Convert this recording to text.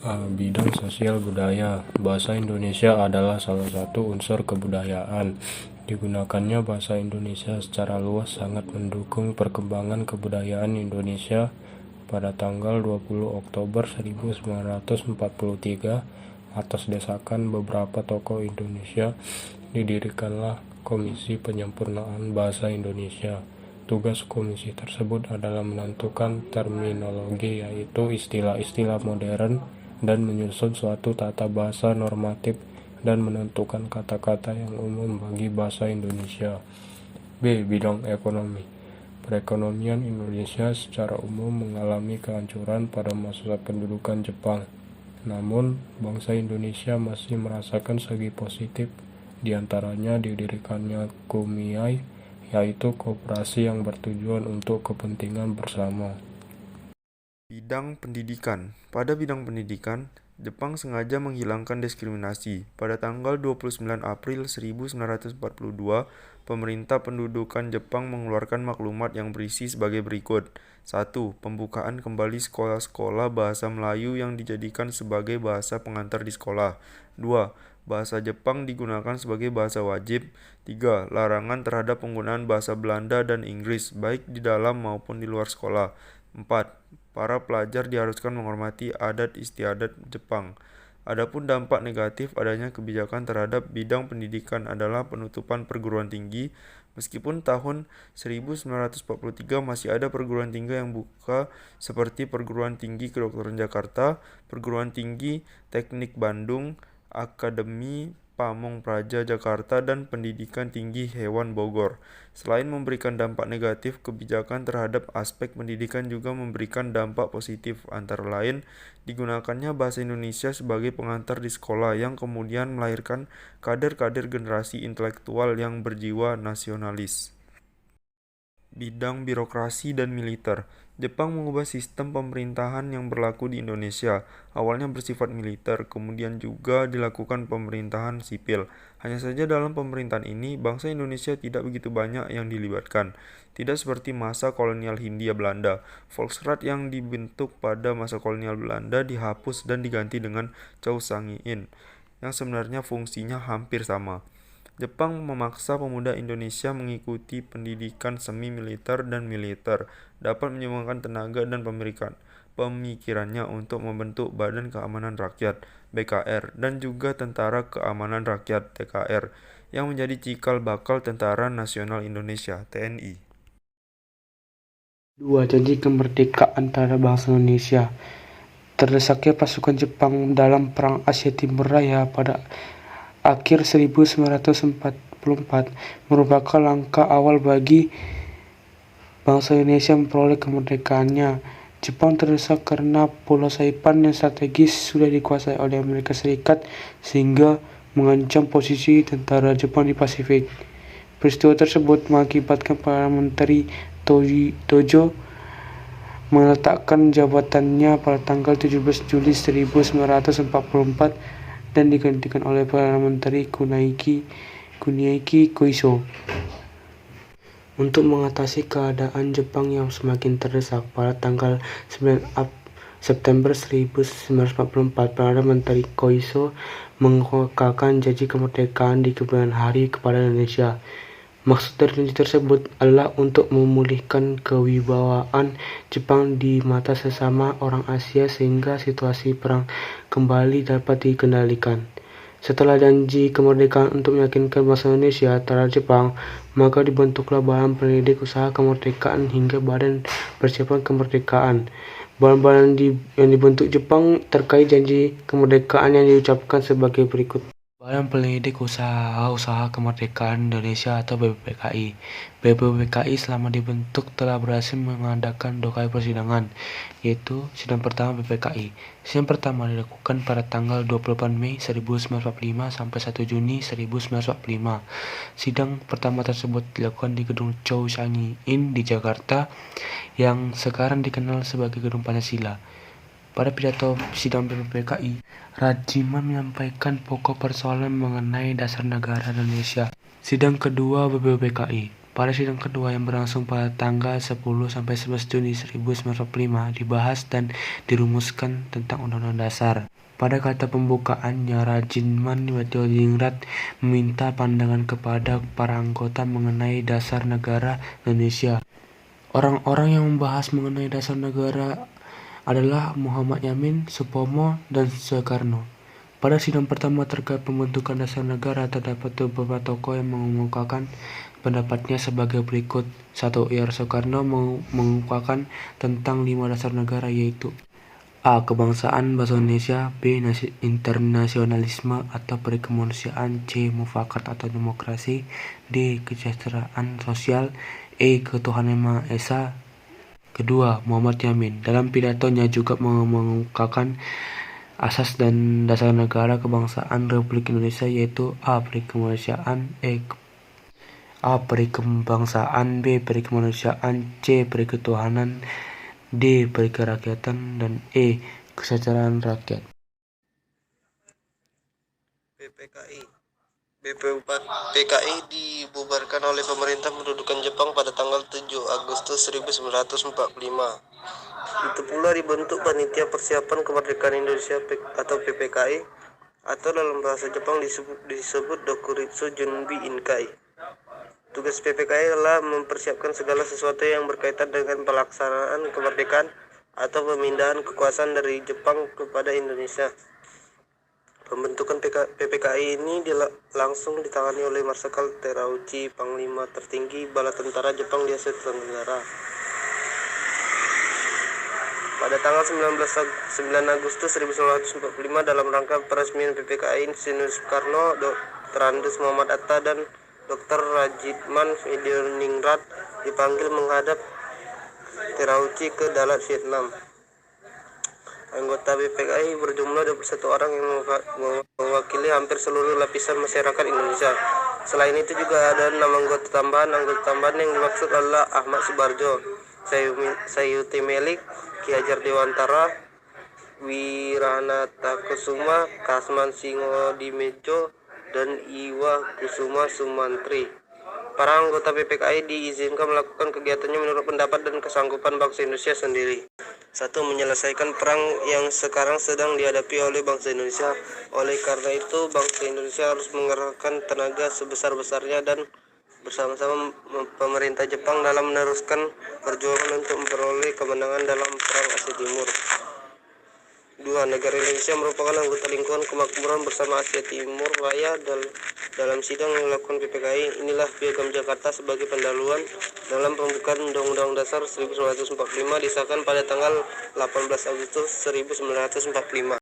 Bidang sosial budaya. Bahasa Indonesia adalah salah satu unsur kebudayaan. Digunakannya bahasa Indonesia secara luas sangat mendukung perkembangan kebudayaan Indonesia. Pada tanggal 20 Oktober 1943, atas desakan beberapa tokoh Indonesia, didirikanlah Komisi Penyempurnaan Bahasa Indonesia. Tugas komisi tersebut adalah menentukan terminologi, yaitu istilah-istilah modern, dan menyusun suatu tata bahasa normatif dan menentukan kata-kata yang umum bagi bahasa Indonesia. B. Bidang ekonomi. Perekonomian Indonesia secara umum mengalami kehancuran pada masa pendudukan Jepang. Namun, bangsa Indonesia masih merasakan segi positif, diantaranya didirikannya Kumiai, yaitu koperasi yang bertujuan untuk kepentingan bersama. Bidang pendidikan. Pada bidang pendidikan, Jepang sengaja menghilangkan diskriminasi. Pada tanggal 29 April 1942, pemerintah pendudukan Jepang mengeluarkan maklumat yang berisi sebagai berikut. 1. Pembukaan kembali sekolah-sekolah bahasa Melayu yang dijadikan sebagai bahasa pengantar di sekolah. 2. Bahasa Jepang digunakan sebagai bahasa wajib. 3. Larangan terhadap penggunaan bahasa Belanda dan Inggris, baik di dalam maupun di luar sekolah. 4. Para pelajar diharuskan menghormati adat istiadat Jepang. Adapun dampak negatif adanya kebijakan terhadap bidang pendidikan adalah penutupan perguruan tinggi. Meskipun tahun 1943 masih ada perguruan tinggi yang buka seperti Perguruan Tinggi Kedokteran Jakarta, Perguruan Tinggi Teknik Bandung, Akademi Pamong Praja Jakarta, dan Pendidikan Tinggi Hewan Bogor. Selain memberikan dampak negatif, kebijakan terhadap aspek pendidikan juga memberikan dampak positif, antara lain digunakannya bahasa Indonesia sebagai pengantar di sekolah yang kemudian melahirkan kader-kader generasi intelektual yang berjiwa nasionalis. Bidang birokrasi dan militer. Jepang mengubah sistem pemerintahan yang berlaku di Indonesia. Awalnya bersifat militer, kemudian juga dilakukan pemerintahan sipil. Hanya saja dalam pemerintahan ini, bangsa Indonesia tidak begitu banyak yang dilibatkan. Tidak seperti masa kolonial Hindia Belanda. Volksraad yang dibentuk pada masa kolonial Belanda dihapus dan diganti dengan Chausangiin, yang sebenarnya fungsinya hampir sama. Jepang memaksa pemuda Indonesia mengikuti pendidikan semi militer dan militer, dapat menyumbangkan tenaga dan pemikirannya untuk membentuk Badan Keamanan Rakyat (BKR) dan juga Tentara Keamanan Rakyat (TKR) yang menjadi cikal bakal Tentara Nasional Indonesia (TNI). 2. Janji kemerdekaan antara bangsa Indonesia. Terdesaknya pasukan Jepang dalam Perang Asia Timur Raya pada akhir 1944 merupakan langkah awal bagi bangsa Indonesia memperoleh kemerdekaannya. Jepang terdesak karena Pulau Saipan yang strategis sudah dikuasai oleh Amerika Serikat sehingga mengancam posisi tentara Jepang di Pasifik. Peristiwa tersebut mengakibatkan Perdana Menteri Tojo meletakkan jabatannya pada tanggal 17 Juli 1944 dan digantikan oleh Perdana Menteri Kunieki Koiso. Untuk mengatasi keadaan Jepang yang semakin terdesak, pada tanggal 9 September 1944, Perdana Menteri Koiso mengekalkan janji kemerdekaan di kemudian hari kepada Indonesia. Maksud dari janji tersebut adalah untuk memulihkan kewibawaan Jepang di mata sesama orang Asia sehingga situasi perang kembali dapat dikendalikan. Setelah janji kemerdekaan untuk meyakinkan bangsa Indonesia terhadap Jepang, maka dibentuklah Badan Pendidik Usaha Kemerdekaan hingga Badan Persiapan Kemerdekaan. Badan-badan yang dibentuk Jepang terkait janji kemerdekaan yang diucapkan sebagai berikut. Badan Pendidik Usaha Kemerdekaan Indonesia atau BPPKI. BPPKI selama dibentuk telah berhasil mengadakan 2 kali persidangan, yaitu sidang pertama BPKI. Sidang pertama dilakukan pada tanggal 28 Mei 1945 sampai 1 Juni 1945. Sidang pertama tersebut dilakukan di Gedung Chousangi-in di Jakarta, yang sekarang dikenal sebagai Gedung Pancasila. Pada pidato sidang BPPKI, Rajiman menyampaikan pokok persoalan mengenai dasar negara Indonesia. Sidang kedua BPPKI. Pada sidang kedua yang berlangsung pada tanggal 10-11 Juni 1945 dibahas dan dirumuskan tentang Undang-Undang Dasar. Pada kata pembukaannya, Rajiman Wadodingrat meminta pandangan kepada para anggota mengenai dasar negara Indonesia. Orang-orang yang membahas mengenai dasar negara adalah Muhammad Yamin, Supomo, dan Soekarno. Pada sidang pertama terkait pembentukan dasar negara, terdapat beberapa tokoh yang mengemukakan pendapatnya sebagai berikut. 1. Ir. Soekarno mengemukakan tentang 5 dasar negara, yaitu A. Kebangsaan bahasa Indonesia, B. Internasionalisme atau perikemanusiaan, C. Mufakat atau demokrasi, D. Kesejahteraan sosial, E. Ketuhanan Yang Maha Esa. Kedua, Muhammad Yamin dalam pidatonya juga mengemukakan asas dan dasar negara kebangsaan Republik Indonesia, yaitu A. Perikemanusiaan, B. Perikemanusiaan, C. Periketuhanan, D. Perikerakyatan, dan E. Kesejahteraan rakyat. PPKI PKI dibubarkan oleh pemerintah pendudukan Jepang pada tanggal 7 Agustus 1945. Itu pula dibentuk Panitia Persiapan Kemerdekaan Indonesia atau PPKI, atau dalam bahasa Jepang disebut Dokuritsu Junbi Inkai. Tugas PPKI adalah mempersiapkan segala sesuatu yang berkaitan dengan pelaksanaan kemerdekaan atau pemindahan kekuasaan dari Jepang kepada Indonesia. Pembentukan PPKI ini langsung ditangani oleh Marsikal Terauchi, Panglima tertinggi Bala Tentara Jepang di Asia Tenggara. Pada tanggal 9 Agustus 1945, dalam rangka peresmian PPKI, Insinyur Soekarno, Dr. Andes Muhammad Atta, dan Dr. Rajiman Wadodingrat dipanggil menghadap Terauchi ke Dalat, Vietnam. Anggota PPKI berjumlah 21 orang yang mewakili hampir seluruh lapisan masyarakat Indonesia. Selain itu juga ada 6 anggota tambahan. Anggota tambahan yang dimaksud adalah Ahmad Subarjo, Sayuti Melik, Ki Hajar Dewantara, Wiranata Kusuma, Kasman Singodimedjo, dan Iwa Kusuma Sumantri. Para anggota PPKI diizinkan melakukan kegiatannya menurut pendapat dan kesanggupan bangsa Indonesia sendiri. 1. Menyelesaikan perang yang sekarang sedang dihadapi oleh bangsa Indonesia. Oleh karena itu, bangsa Indonesia harus mengerahkan tenaga sebesar-besarnya dan bersama-sama pemerintah Jepang dalam meneruskan perjuangan untuk memperoleh kemenangan dalam Perang Asia Timur. 2. Negara Indonesia merupakan anggota lingkungan kemakmuran bersama Asia Timur Raya. Dalam sidang yang dilakukan PPKI, inilah Piagam Jakarta sebagai pendahuluan dalam pembukaan Undang-Undang Dasar 1945 disahkan pada tanggal 18 Agustus 1945.